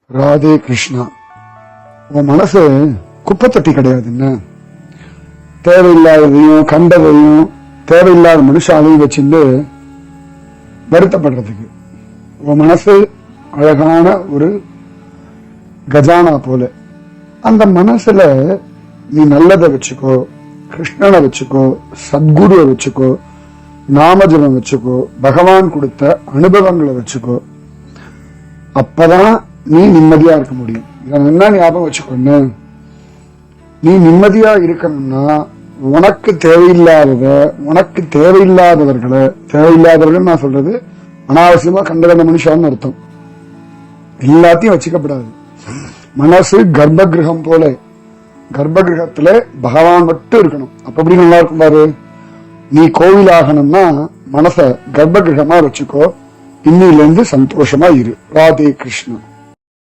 ராதே கிருஷ்ணா. உன் மனசு குப்பை தொட்டி கிடையாதுன்னு தேவையில்லாததையும் கண்டதையும் தேவையில்லாத மனுஷாவையும் வச்சுட்டு வருத்தப்படுறதுக்கு. உன் மனசு அழகான ஒரு கஜானா போல. அந்த மனசுல நீ நல்லதை வச்சுக்கோ, கிருஷ்ணனை வச்சுக்கோ, சத்குருவை வச்சுக்கோ, நாமஜபம் வச்சுக்கோ, பகவான் கொடுத்த அனுபவங்களை வச்சுக்கோ. அப்பதான் நீ நிம்மதியா இருக்க முடியும். இதை என்ன ஞாபகம் வச்சுக்கொண்டு, நீ நிம்மதியா இருக்கணும்னா உனக்கு தேவையில்லாதவர்கள் நான் சொல்றது அனாவசியமா கண்ட மனுஷான்னு அர்த்தம். எல்லாத்தையும் வச்சுக்கப்படாது. மனசு கர்ப்ப கிரகம் போல, கர்ப்ப கிரகத்துல பகவான் மட்டும் இருக்கணும். அப்ப எப்படி நல்லா இருக்கும் பாரு. நீ கோவில் ஆகணும்னா மனச கர்ப்ப கிரகமா வச்சுக்கோ. இன்னில இருந்து சந்தோஷமா இரு. ராதே கிருஷ்ணா.